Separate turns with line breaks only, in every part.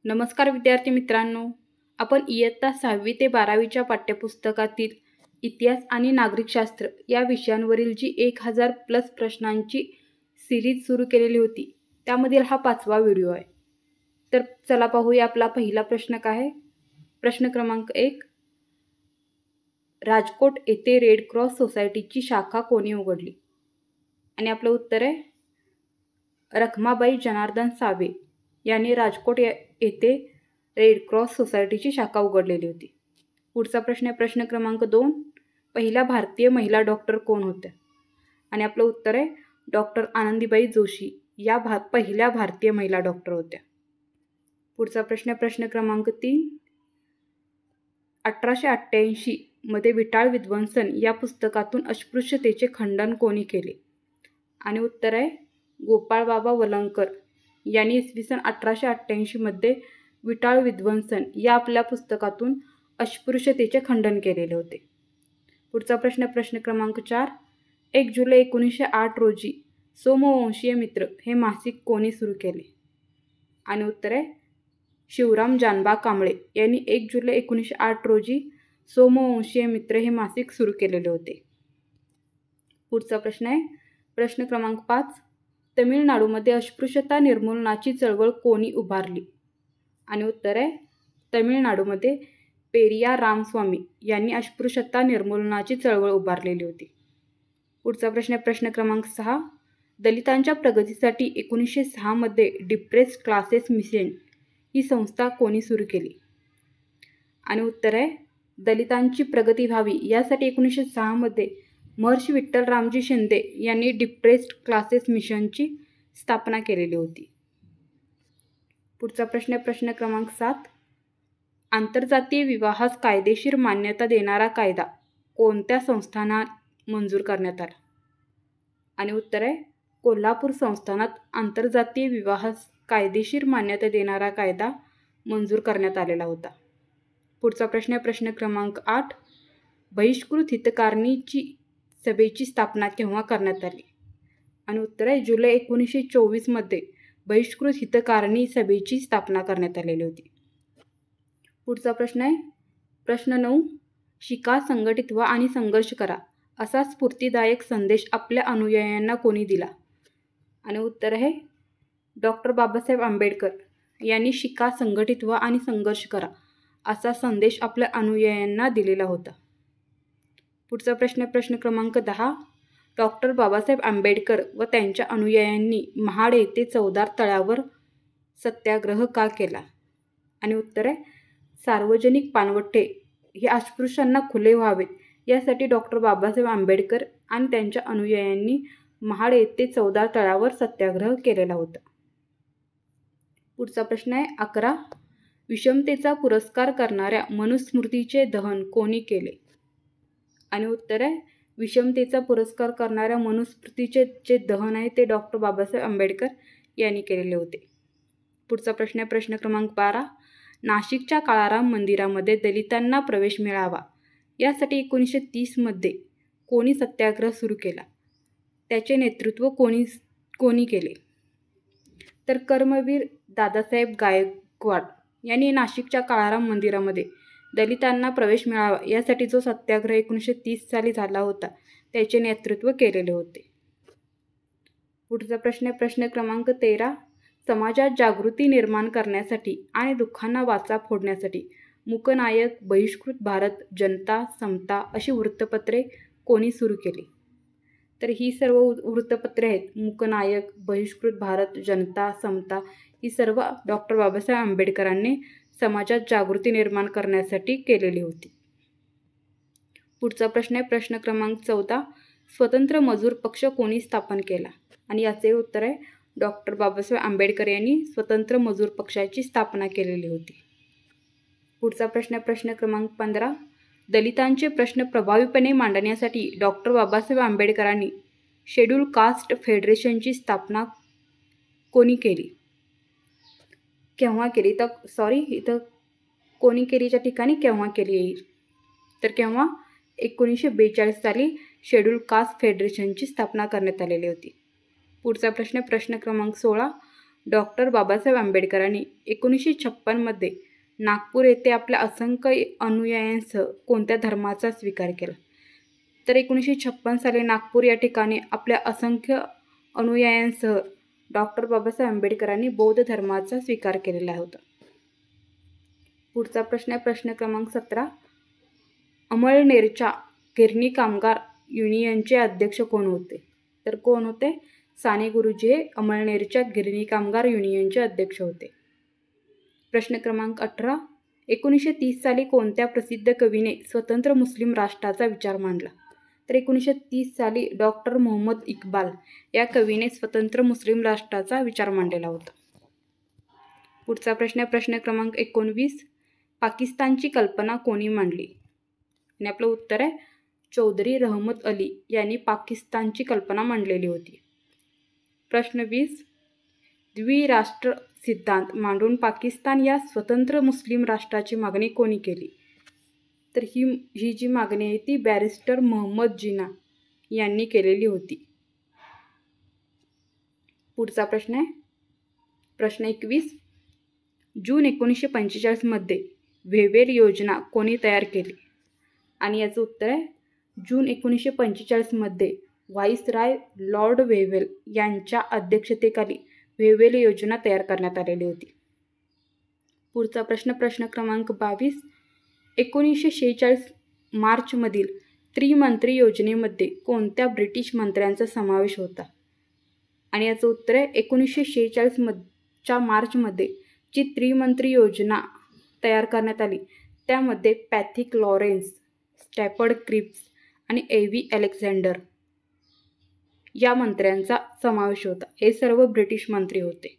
नमस्कार विद्यार्थी मित्रांनो, आपण इयत्ता 6वी ते 12वीच्या पाठ्यपुस्तकातील इतिहास आणि नागरिकशास्त्र या विषयांवरील जी 1000+ प्रश्नांची सिरीज सुरू केलेली होती त्यामधील हा 5वा व्हिडिओ आहे. तर चला पाहूया आपला पहिला प्रश्न काय आहे. प्रश्न क्रमांक 1. राजकोट येथे रेड क्रॉस सोसायटीची शाखा कोणी उघडली? आणि आपलं उत्तर आहे रखमाबाई जनार्दन सावे यांनी राजकोट येथे रेड क्रॉस सोसायटीची शाखा उघडलेली होती. पुढचा प्रश्न आहे प्रश्न क्रमांक 2. पहिल्या भारतीय महिला डॉक्टर कोण होत्या? आणि आपलं उत्तर आहे डॉक्टर आनंदीबाई जोशी या पहिल्या भारतीय महिला डॉक्टर होत्या. पुढचा प्रश्न आहे प्रश्न क्रमांक 3. 1888 मध्ये विटाळ विध्वंसन या पुस्तकातून अस्पृश्यतेचे खंडन कोणी केले? आणि उत्तर आहे गोपाळबाबा वलंगकर यांनी इसवी सन 1888 मध्ये विटाळ विध्वंसन या आपल्या पुस्तकातून अस्पृश्यतेचे खंडन केलेले होते. पुढचा प्रश्न प्रश्न क्रमांक 4. 1 जुलै 1908 रोजी सोमवंशीय मित्र हे मासिक कोणी सुरू केले? आणि उत्तर आहे शिवराम जानबा कांबळे यांनी 1 जुलै 1908 रोजी सोमवंशीय मित्र हे मासिक सुरू केलेले होते. पुढचा प्रश्न आहे प्रश्न क्रमांक 5. तमिळनाडूमध्ये अस्पृश्यता निर्मूलनाची चळवळ कोणी उभारली? आणि उत्तर आहे तमिळनाडूमध्ये पेरियार रामस्वामी यांनी अस्पृश्यता निर्मूलनाची चळवळ उभारलेली होती. पुढचा प्रश्न आहे प्रश्न क्रमांक 6. दलितांच्या प्रगतीसाठी 1906 मध्ये डिप्रेस्ड क्लासेस मिशन ही संस्था कोणी सुरू केली? आणि उत्तर आहे दलितांची प्रगती व्हावी यासाठी 1906 मध्ये महर्षी विठ्ठल रामजी शिंदे यांनी डिप्रेस्ड क्लासेस मिशनची स्थापना केलेली होती. पुढचा प्रश्न आहे प्रश्न क्रमांक 7. आंतरजातीय विवाहास कायदेशीर मान्यता देणारा कायदा कोणत्या संस्थानात मंजूर करण्यात आला? आणि उत्तर आहे कोल्हापूर संस्थानात आंतरजातीय विवाहास कायदेशीर मान्यता देणारा कायदा मंजूर करण्यात आलेला होता. पुढचा प्रश्न आहे प्रश्न क्रमांक 8. बहिष्कृत हितकारणीची सभेची स्थापना केव्हा करण्यात आली? आणि उत्तर आहे जुलै 1924 मध्ये बहिष्कृत हितकारणी सभेची स्थापना करण्यात आलेली होती. पुढचा प्रश्न आहे प्रश्न 9. शिका, संघटित व्हा आणि संघर्ष करा असा स्फूर्तिदायक संदेश आपल्या अनुयायांना कोणी दिला? आणि उत्तर आहे डॉक्टर बाबासाहेब आंबेडकर यांनी शिका, संघटित व्हा आणि संघर्ष करा असा संदेश आपल्या अनुयायांना दिलेला होता. पुढचा प्रश्न प्रश्न क्रमांक 10. डॉक्टर बाबासाहेब आंबेडकर व त्यांच्या अनुयायांनी महाड येथे चवदार तळ्यावर सत्याग्रह का केला? आणि उत्तर आहे सार्वजनिक पाणवठे हे अस्पृश्यांना खुले व्हावेत यासाठी डॉक्टर बाबासाहेब आंबेडकर आणि त्यांच्या अनुयायांनी महाड येथे चवदार तळ्यावर सत्याग्रह केलेला होता. पुढचा प्रश्न आहे 11. विषमतेचा पुरस्कार करणाऱ्या मनुस्मृतीचे दहन कोणी केले? आणि उत्तर आहे विषमतेचा पुरस्कार करणाऱ्या मनुस्मृतीचे जे दहन आहे ते डॉक्टर बाबासाहेब आंबेडकर यांनी केलेले होते. पुढचा प्रश्न आहे प्रश्न क्रमांक 12. नाशिकच्या काळाराम मंदिरामध्ये दलितांना प्रवेश मिळावा यासाठी 1930 मध्ये कोणी सत्याग्रह सुरू केला? त्याचे नेतृत्व कोणी केले? तर कर्मवीर दादासाहेब गायकवाड यांनी नाशिकच्या काळाराम मंदिरामध्ये दलितांना प्रवेश मिळावा यासाठी जो सत्याग्रह 1930 साली झाला होता त्याचे नेतृत्व केलेले होते. पुढचा प्रश्न आहे प्रश्न क्रमांक 13. समाजात जागृती निर्माण करण्यासाठी आणि दुःखांना वाचा फोडण्यासाठी मूकनायक, बहिष्कृत भारत, जनता, समता अशी वृत्तपत्रे कोणी सुरू केली? तर ही सर्व वृत्तपत्रे आहेत मूकनायक, बहिष्कृत भारत, जनता, समता ही सर्व डॉक्टर बाबासाहेब आंबेडकरांनी समाजात जागृती निर्माण करण्यासाठी केलेली होती. पुढचा प्रश्न आहे प्रश्न क्रमांक 14. स्वतंत्र मजूर पक्ष कोणी स्थापन केला? आणि याचे उत्तर आहे डॉक्टर बाबासाहेब आंबेडकर यांनी स्वतंत्र मजूर पक्षाची स्थापना केलेली होती. पुढचा प्रश्न आहे प्रश्न क्रमांक 15. दलितांचे प्रश्न प्रभावीपणे मांडण्यासाठी डॉक्टर बाबासाहेब आंबेडकरांनी शेड्यूल कास्ट फेडरेशनची स्थापना कोणी केली? केव्हा केली? इथं कोणी केलीच्या ठिकाणी केव्हा केली येईल. तर केव्हा 1942 साली शेड्यूल कास्ट फेडरेशनची स्थापना करण्यात आलेली होती. पुढचा प्रश्न प्रश्न क्रमांक 16. डॉक्टर बाबासाहेब आंबेडकरांनी 1956 नागपूर येथे आपल्या असंख्य अनुयायांसह कोणत्या धर्माचा स्वीकार केला? तर 1956 साली नागपूर या ठिकाणी आपल्या असंख्य अनुयायांसह डॉक्टर बाबासाहेब आंबेडकरांनी बौद्ध धर्माचा स्वीकार केलेला होता. पुढचा प्रश्न आहे प्रश्न क्रमांक 17. अमळनेरच्या गिरणी कामगार युनियनचे अध्यक्ष कोण होते? तर कोण होते? साने गुरुजी हे अमळनेरच्या गिरणी कामगार युनियनचे अध्यक्ष होते. प्रश्न क्रमांक 18. 1930 साली कोणत्या प्रसिद्ध कवीने स्वतंत्र मुस्लिम राष्ट्राचा विचार मांडला? तर 1930 साली डॉक्टर मोहम्मद इक्बाल या कवीने स्वतंत्र मुस्लिम राष्ट्राचा विचार मांडलेला होता. पुढचा प्रश्न आहे प्रश्न क्रमांक 19. पाकिस्तानची कल्पना कोणी मांडली? आणि आपलं उत्तर आहे चौधरी रहमत अली यांनी पाकिस्तानची कल्पना मांडलेली होती. प्रश्न 20. द्विराष्ट्र सिद्धांत मांडून पाकिस्तान या स्वतंत्र मुस्लिम राष्ट्राची मागणी कोणी केली? तर ही जी मागणी आहे ती बॅरिस्टर मोहम्मद जिना यांनी केलेली होती. पुढचा प्रश्न आहे प्रश्न 21. जून 1945 वेव्हेल योजना कोणी तयार केली? आणि याचं उत्तर आहे जून 1945 व्हाईसराय लॉर्ड वेव्हेल यांच्या अध्यक्षतेखाली वेव्हेल योजना तयार करण्यात आलेली होती. पुढचा प्रश्न प्रश्न क्रमांक 22. 1946 मार्चमधील त्रिमंत्री योजनेमध्ये कोणत्या ब्रिटिश मंत्र्यांचा समावेश होता? आणि याचं उत्तर आहे 1946 मार्चमध्ये जी त्रिमंत्री योजना तयार करण्यात आली त्यामध्ये पॅथिक लॉरेन्स, स्टॅफर्ड क्रिप्स आणि एव्ही अलेक्झांडर या मंत्र्यांचा समावेश होता. हे सर्व ब्रिटिश मंत्री होते.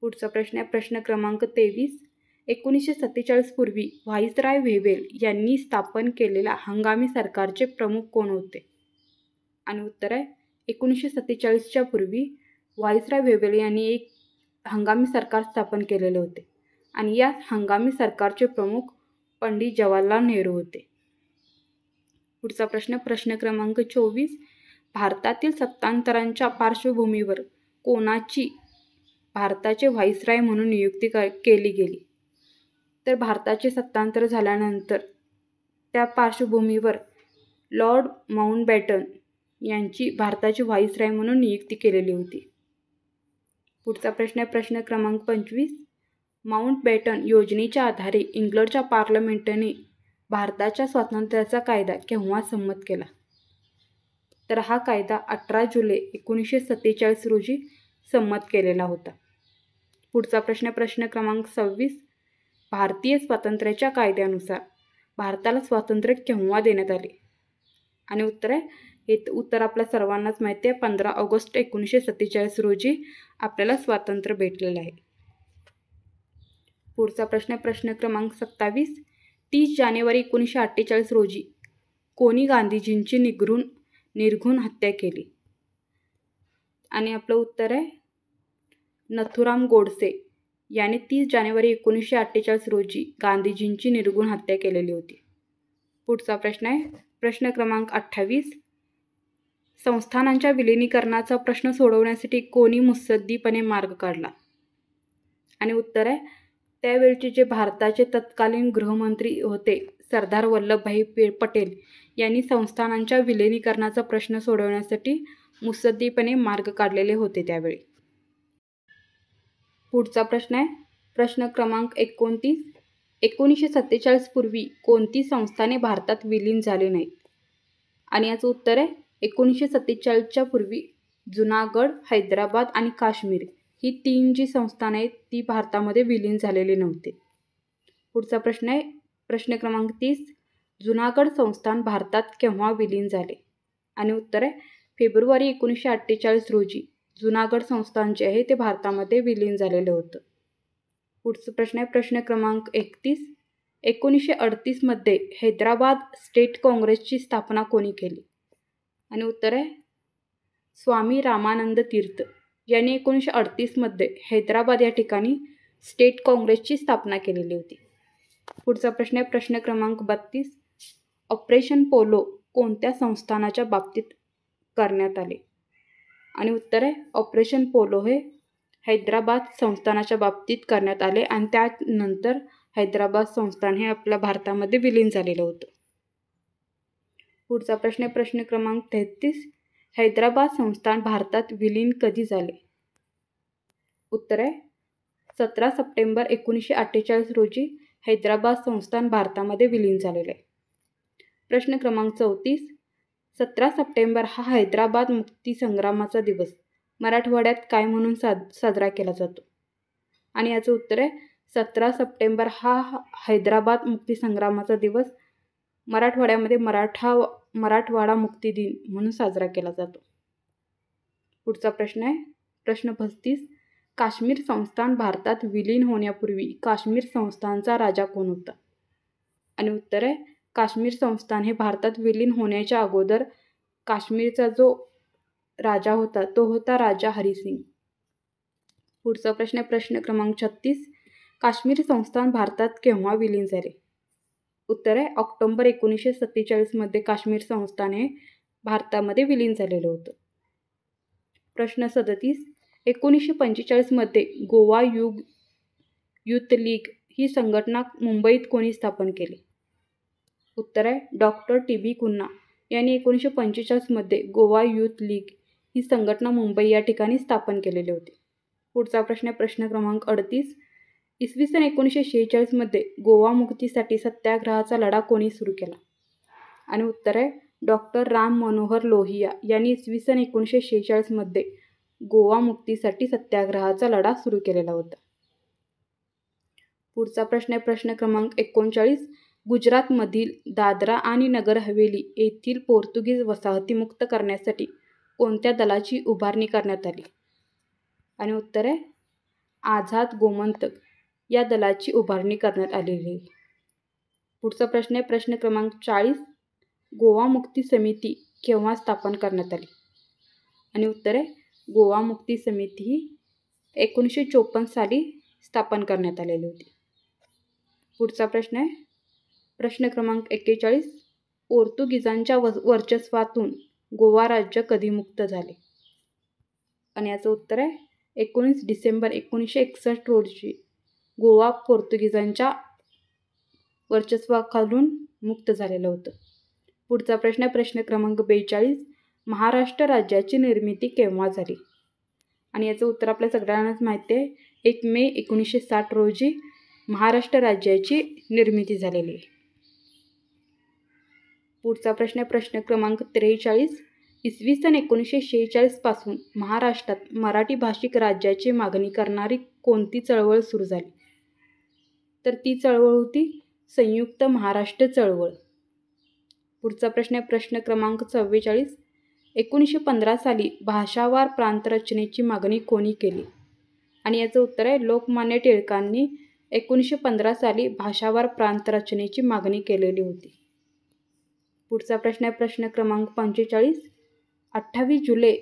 पुढचा प्रश्न आहे प्रश्न क्रमांक 23. 1947 पूर्वी व्हाईसराय वेव्हेल यांनी स्थापन केलेल्या हंगामी सरकारचे प्रमुख कोण होते? आणि उत्तर आहे 1947च्या पूर्वी व्हाईसराय वेव्हेल यांनी एक हंगामी सरकार स्थापन केलेले होते आणि या हंगामी सरकारचे प्रमुख पंडित जवाहरलाल नेहरू होते. पुढचा प्रश्न प्रश्न क्रमांक 24. भारतातील सत्तांतरांच्या पार्श्वभूमीवर कोणाची भारताचे व्हाईसराय म्हणून नियुक्ती केली गेली? तर भारताचे सत्तांतर झाल्यानंतर त्या पार्श्वभूमीवर लॉर्ड माउंटबॅटन यांची भारताचे व्हाईसराय म्हणून नियुक्ती केलेली होती. पुढचा प्रश्न आहे प्रश्न क्रमांक 25. माउंटबॅटन योजनेच्या आधारे इंग्लंडच्या पार्लमेंटने भारताच्या स्वातंत्र्याचा कायदा केव्हा संमत केला? तर हा कायदा 18 जुलै 1947 रोजी संमत केलेला होता. पुढचा प्रश्न प्रश्न क्रमांक 26. भारतीय स्वातंत्र्याच्या कायद्यानुसार भारताला स्वातंत्र्य केव्हा देण्यात आले? आणि उत्तर आहे हे उत्तर आपल्या सर्वांनाच माहिती आहे 15 ऑगस्ट 1947 रोजी आपल्याला स्वातंत्र्य भेटलेलं आहे. पुढचा प्रश्न प्रश्न क्रमांक 27. 30 जानेवारी 1948 रोजी कोणी गांधीजींची निर्घृण हत्या केली? आणि आपलं उत्तर आहे नथुराम गोडसे याने 30 जानेवारी 1948 रोजी गांधीजींची निर्घृण हत्या केलेली होती. पुढचा प्रश्न आहे प्रश्न क्रमांक 28. संस्थानांच्या विलिनीकरणाचा प्रश्न सोडवण्यासाठी कोणी मुत्सद्दीपणे मार्ग काढला? आणि उत्तर आहे त्यावेळचे जे भारताचे तत्कालीन गृहमंत्री होते सरदार वल्लभभाई पटेल यांनी संस्थानांच्या विलिनीकरणाचा प्रश्न सोडवण्यासाठी मुत्सद्दीपणे मार्ग काढलेले होते त्यावेळी. पुढचा प्रश्न आहे प्रश्न क्रमांक 29. 1947 पूर्वी कोणती संस्थाने भारतात विलीन झाली नाहीत? आणि याचं उत्तर आहे 1947च्या पूर्वी जुनागड, हैदराबाद आणि काश्मीर ही 3 जी संस्थाने आहेत ती भारतामध्ये विलीन झालेली नव्हते. पुढचा प्रश्न आहे प्रश्न क्रमांक 30. जुनागड संस्थान भारतात केव्हा विलीन झाले? आणि उत्तर आहे फेब्रुवारी 1948 रोजी जुनागड संस्थान जे आहे ते भारतामध्ये विलीन झालेलं होतं. पुढचा प्रश्न आहे प्रश्न क्रमांक 31. 1938 हैदराबाद स्टेट काँग्रेसची स्थापना कोणी केली? आणि उत्तर आहे स्वामी रामानंद तीर्थ यांनी 1938 हैदराबाद या ठिकाणी स्टेट काँग्रेसची स्थापना केलेली होती. पुढचा प्रश्न आहे प्रश्न क्रमांक 32. ऑपरेशन पोलो कोणत्या संस्थानाच्या बाबतीत करण्यात आले? आणि उत्तर आहे ऑपरेशन पोलो हे हैदराबाद संस्थानाच्या बाबतीत करण्यात आले आणि त्यानंतर हैदराबाद संस्थान हे आपल्या भारतामध्ये विलीन झालेलं होतं. पुढचा प्रश्न आहे प्रश्न क्रमांक 33. हैदराबाद संस्थान भारतात विलीन कधी झाले? उत्तर आहे 17 सप्टेंबर 1948 रोजी हैदराबाद संस्थान भारतामध्ये विलीन झालेले आहे. प्रश्न क्रमांक 34. 17 सप्टेंबर हा हैदराबाद मुक्तीसंग्रामाचा दिवस मराठवाड्यात काय म्हणून साजरा केला जातो? आणि याचं उत्तर आहे 17 सप्टेंबर हा हैदराबाद मुक्तीसंग्रामाचा दिवस मराठवाड्यामध्ये मराठवाडा मुक्ती दिन म्हणून साजरा केला जातो. पुढचा प्रश्न आहे प्रश्न 35. काश्मीर संस्थान भारतात विलीन होण्यापूर्वी काश्मीर संस्थानचा राजा कोण होता? आणि उत्तर आहे काश्मीर संस्थान हे भारतात विलीन होण्याच्या अगोदर काश्मीरचा जो राजा होता तो होता राजा हरिसिंग. पुढचा प्रश्न आहे प्रश्न क्रमांक 36. काश्मीर संस्थान भारतात केव्हा विलीन झाले? उत्तर आहे ऑक्टोबर 1947 मध्ये काश्मीर संस्थान हे भारतामध्ये विलीन झालेलं होतं. प्रश्न 37. 1945 मध्ये गोवा युथ लीग ही संघटना मुंबईत कोणी स्थापन केली? उत्तर आहे डॉक्टर टी.बी. कुन्हा यांनी 1945 मध्ये गोवा युथ लीग ही संघटना मुंबई या ठिकाणी स्थापन केलेली होती. पुढचा प्रश्न आहे प्रश्न क्रमांक 38. इसवी सन 1946 मध्ये गोवा मुक्तीसाठी सत्याग्रहाचा लढा कोणी सुरू केला? आणि उत्तर आहे डॉक्टर राम मनोहर लोहिया यांनी इसवी सन 1946 मध्ये गोवा मुक्तीसाठी सत्याग्रहाचा लढा सुरू केलेला होता. पुढचा प्रश्न आहे प्रश्न क्रमांक 39. गुजरातमधील दादरा आणि नगर हवेली येथील पोर्तुगीज वसाहती मुक्त करण्यासाठी कोणत्या दलाची उभारणी करण्यात आली? आणि उत्तर आहे आझाद गोमंतक या दलाची उभारणी करण्यात आलेली आहे. पुढचा प्रश्न आहे प्रश्न क्रमांक 40. गोवा मुक्ती समिती केव्हा स्थापन करण्यात आली? आणि उत्तर आहे गोवा मुक्ती समिती ही 1954 साली स्थापन करण्यात आलेली होती. पुढचा प्रश्न आहे प्रश्न क्रमांक 41. पोर्तुगीजांच्या वर्चस्वातून गोवा राज्य कधी मुक्त झाले? आणि याचं उत्तर आहे 19 डिसेंबर 1961 रोजी गोवा पोर्तुगीजांच्या वर्चस्वाखालून मुक्त झालेलं होतं. पुढचा प्रश्न आहे प्रश्न क्रमांक 42. महाराष्ट्र राज्याची निर्मिती केव्हा झाली? आणि याचं उत्तर आपल्या सगळ्यांनाच माहिती आहे 1 मे 1960 रोजी महाराष्ट्र राज्याची निर्मिती झालेली आहे. पुढचा प्रश्न आहे प्रश्न क्रमांक 43. इसवी सन 1946 पासून महाराष्ट्रात मराठी भाषिक राज्याची मागणी करणारी कोणती चळवळ सुरू झाली? तर ती चळवळ होती संयुक्त महाराष्ट्र चळवळ. पुढचा प्रश्न आहे प्रश्न क्रमांक 44. 1915 साली भाषावार प्रांतरचनेची मागणी कोणी केली? आणि याचं उत्तर आहे लोकमान्य टिळकांनी 1915 साली भाषावार प्रांतरचनेची मागणी केलेली होती. पुढचा प्रश्न आहे प्रश्न क्रमांक 45. 28 जुलै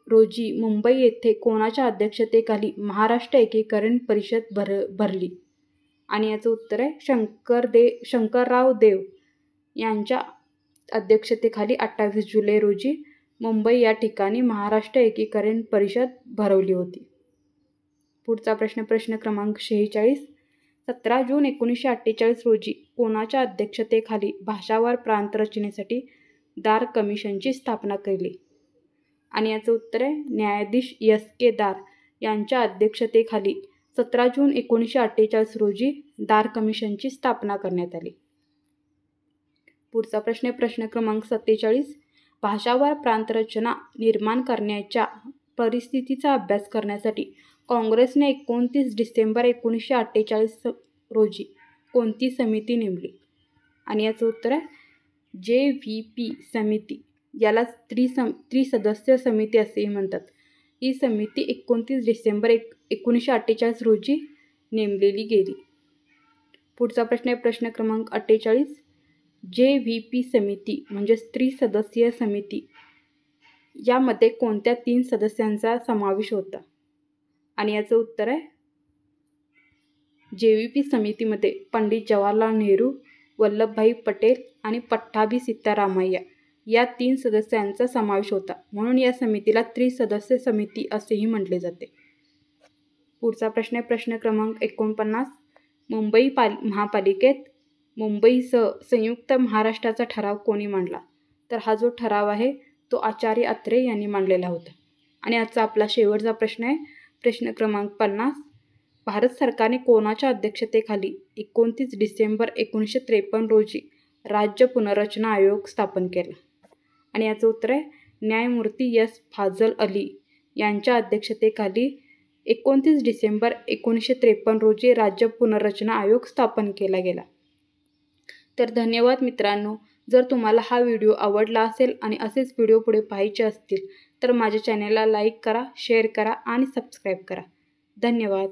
रोजी मुंबई येथे कोणाच्या अध्यक्षतेखाली महाराष्ट्र एकीकरण परिषद भरली? आणि याचं उत्तर आहे शंकरराव देव यांच्या अध्यक्षतेखाली 28 जुलै रोजी मुंबई या ठिकाणी महाराष्ट्र एकीकरण परिषद भरवली होती. पुढचा प्रश्न क्रमांक 46. 17 जून 1948 रोजी कोणाच्या अध्यक्षतेखाली भाषावार प्रांतरचनेसाठी दार कमिशनची स्थापना केली? आणि याचं उत्तर आहे न्यायाधीश S.K. दार यांच्या अध्यक्षतेखाली 17 जून 1948 रोजी दार कमिशनची स्थापना करण्यात आली. पुढचा प्रश्न क्रमांक 47. भाषावार प्रांतरचना निर्माण करण्याच्या परिस्थितीचा अभ्यास करण्यासाठी काँग्रेसने 29 डिसेंबर 1948 रोजी कोणती समिती नेमली? आणि याचं उत्तर आहे JVP समिती. याला त्रिसदस्य समिती असेही म्हणतात. ही समिती 29 डिसेंबर 1948 रोजी नेमलेली गेली. पुढचा प्रश्न आहे प्रश्न क्रमांक 48. JVP समिती म्हणजेच त्रिसदस्यीय समिती यामध्ये कोणत्या 3 सदस्यांचा समावेश होता? आणि याचं उत्तर आहे JVP समितीमध्ये पंडित जवाहरलाल नेहरू, वल्लभभाई पटेल आणि पट्टाभी सीतारामय्या या 3 सदस्यांचा समावेश होता. म्हणून या समितीला त्रिसदस्य समिती असेही म्हटले जाते. पुढचा प्रश्न आहे प्रश्न क्रमांक 49. मुंबई महापालिकेत मुंबईसह संयुक्त महाराष्ट्राचा ठराव कोणी मांडला? तर हा जो ठराव आहे तो आचार्य अत्रे यांनी मांडलेला होता. आणि आजचा आपला शेवटचा प्रश्न आहे प्रश्न क्रमांक 50. भारत सरकारने कोणाच्या अध्यक्षतेखाली 29 डिसेंबर 1953 रोजी राज्य पुनर्रचना आयोग स्थापन केला? आणि याचं उत्तर आहे न्यायमूर्ती एस फाजल अली यांच्या अध्यक्षतेखाली 29 डिसेंबर 1953 रोजी राज्य पुनर्रचना आयोग स्थापन केला गेला. तर धन्यवाद मित्रांनो. जर तुम्हाला हा व्हिडिओ आवडला असेल आणि असेच व्हिडिओ पुढे पाहायचे असतील तर माझ्या चॅनलला लाईक करा, शेअर करा आणि सबस्क्राईब करा. धन्यवाद.